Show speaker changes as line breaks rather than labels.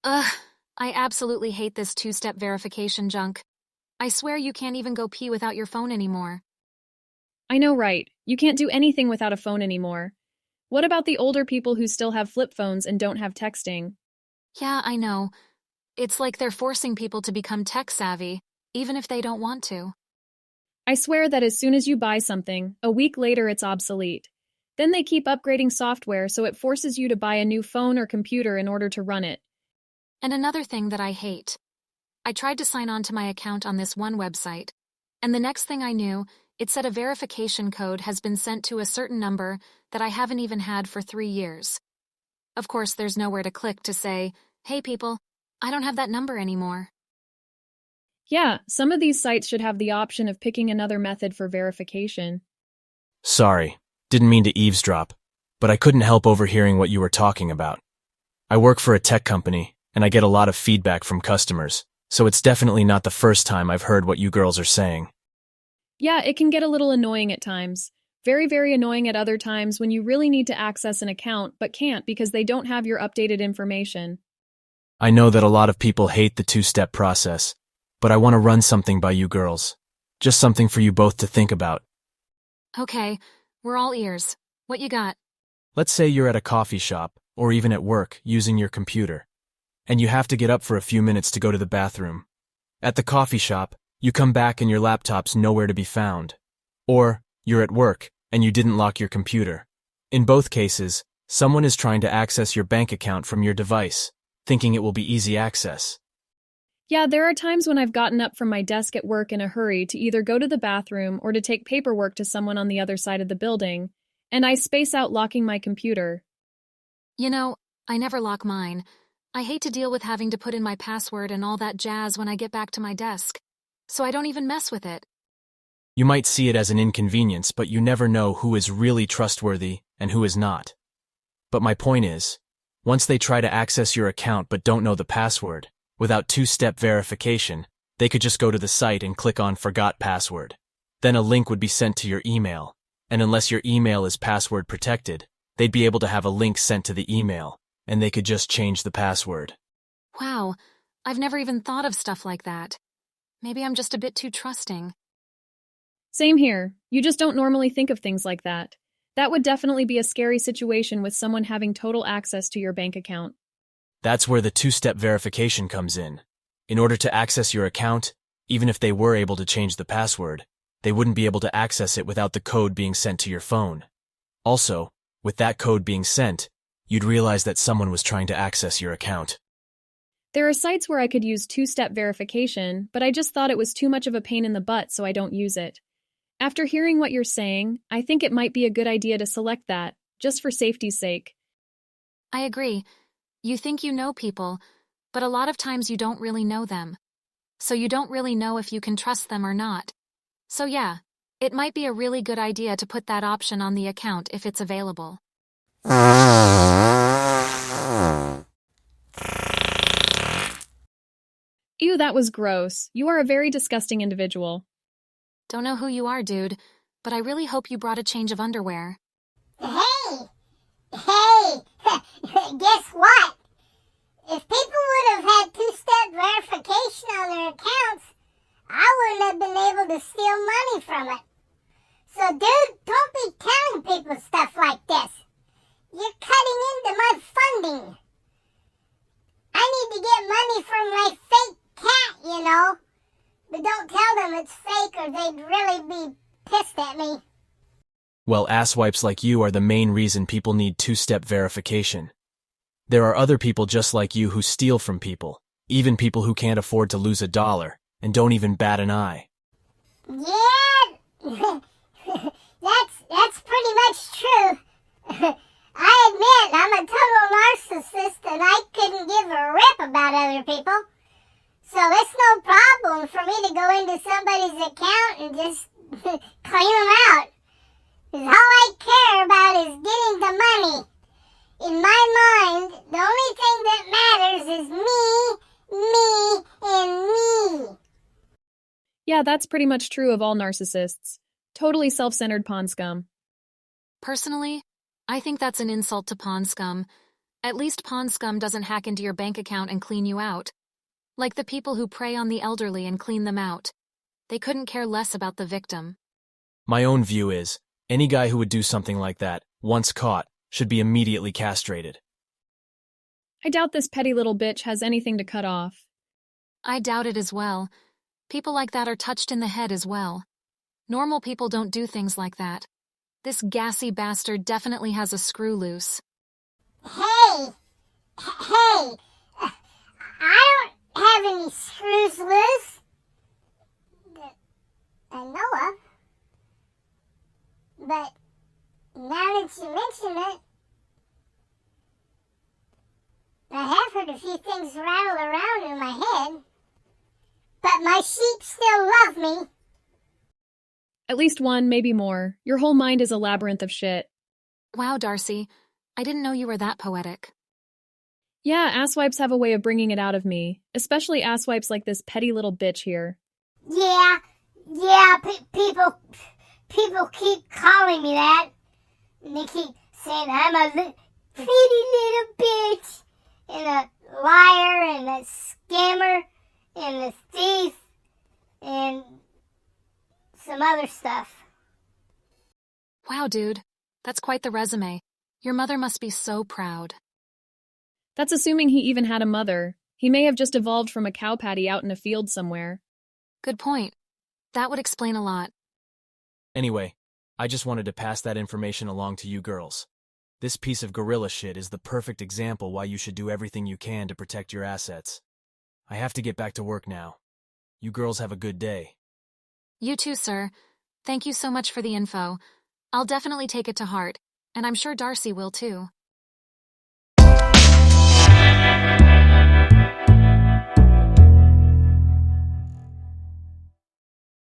Ugh, I absolutely hate this two-step verification junk. I swear you can't even go pee without your phone anymore.
I know, right? You can't do anything without a phone anymore. What about the older people who still have flip phones and don't have texting?
Yeah, I know. It's like they're forcing people to become tech-savvy, even if they don't want to.
I swear that as soon as you buy something, a week later it's obsolete. Then they keep upgrading software so it forces you to buy a new phone or computer in order to run it.
And another thing that I hate. I tried to sign on to my account on this one website, and the next thing I knew, it said a verification code has been sent to a certain number that I haven't even had for 3 years. Of course, there's nowhere to click to say, hey people, I don't have that number anymore.
Yeah, some of these sites should have the option of picking another method for verification.
Sorry, didn't mean to eavesdrop, but I couldn't help overhearing what you were talking about. I work for a tech company, and I get a lot of feedback from customers, so it's definitely not the first time I've heard what you girls are saying.
Yeah, it can get a little annoying at times. Very, very annoying at other times when you really need to access an account but can't because they don't have your updated information.
I know that a lot of people hate the two-step process, but I want to run something by you girls. Just something for you both to think about.
Okay, we're all ears. What you got?
Let's say you're at a coffee shop, or even at work, using your computer, and you have to get up for a few minutes to go to the bathroom. At the coffee shop, you come back and your laptop's nowhere to be found. Or, you're at work, and you didn't lock your computer. In both cases, someone is trying to access your bank account from your device, thinking it will be easy access.
Yeah, there are times when I've gotten up from my desk at work in a hurry to either go to the bathroom or to take paperwork to someone on the other side of the building, and I space out locking my computer.
You know, I never lock mine. I hate to deal with having to put in my password and all that jazz when I get back to my desk, so I don't even mess with it.
You might see it as an inconvenience, but you never know who is really trustworthy and who is not. But my point is, once they try to access your account but don't know the password, without two-step verification, they could just go to the site and click on Forgot Password. Then a link would be sent to your email, and unless your email is password protected, they'd be able to have a link sent to the email, and they could just change the password.
Wow, I've never even thought of stuff like that. Maybe I'm just a bit too trusting.
Same here. You just don't normally think of things like that. That would definitely be a scary situation with someone having total access to your bank account.
That's where the two-step verification comes in. In order to access your account, even if they were able to change the password, they wouldn't be able to access it without the code being sent to your phone. Also, with that code being sent, you'd realize that someone was trying to access your account.
There are sites where I could use two-step verification, but I just thought it was too much of a pain in the butt, so I don't use it. After hearing what you're saying, I think it might be a good idea to select that, just for safety's sake.
I agree. You think you know people, but a lot of times you don't really know them. So you don't really know if you can trust them or not. So yeah, it might be a really good idea to put that option on the account if it's available.
Ew, that was gross. You are a very disgusting individual.
Don't know who you are, dude, but I really hope you brought a change of underwear.
Hey! Hey! Guess what? If people would have had two-step verification on their accounts, I wouldn't have been able to steal money from it. So, dude, don't be telling people stuff like this. You're cutting into my funding. I need to get money from my fake cat, you know. But don't tell them it's fake or they'd really be pissed at me.
Well, asswipes like you are the main reason people need two-step verification. There are other people just like you who steal from people, even people who can't afford to lose $1 and don't even bat an eye.
Yeah, that's pretty much true. I admit I'm a total narcissist and I couldn't give a rip about other people. So it's no problem for me to go into somebody's account and just clean them out. 'Cause all I care about is getting the money. In my mind, the only thing that matters is me, and me.
Yeah, that's pretty much true of all narcissists. Totally self-centered pawn scum.
Personally, I think that's an insult to pawn scum, At least pawn scum doesn't hack into your bank account and clean you out. Like the people who prey on the elderly and clean them out. They couldn't care less about the victim.
My own view is, any guy who would do something like that, once caught, should be immediately castrated.
I doubt this petty little bitch has anything to cut off.
I doubt it as well. People like that are touched in the head as well. Normal people don't do things like that. This gassy bastard definitely has a screw loose.
Hey! I don't have any screws loose that I know of. But now that you mention it, I have heard a few things rattle around in my head. But my sheep still love me.
At least one, maybe more. Your whole mind is a labyrinth of shit.
Wow, Darcy. I didn't know you were that poetic.
Yeah, asswipes have a way of bringing it out of me. Especially asswipes like this petty little bitch here.
Yeah, people keep calling me that. And they keep saying I'm a pretty little bitch. And a liar and a scammer and a thief and some other stuff.
Wow, dude. That's quite the resume. Your mother must be so proud.
That's assuming he even had a mother. He may have just evolved from a cow patty out in a field somewhere.
Good point. That would explain a lot.
Anyway, I just wanted to pass that information along to you girls. This piece of gorilla shit is the perfect example why you should do everything you can to protect your assets. I have to get back to work now. You girls have a good day.
You too, sir. Thank you so much for the info. I'll definitely take it to heart, and I'm sure Darcy will too.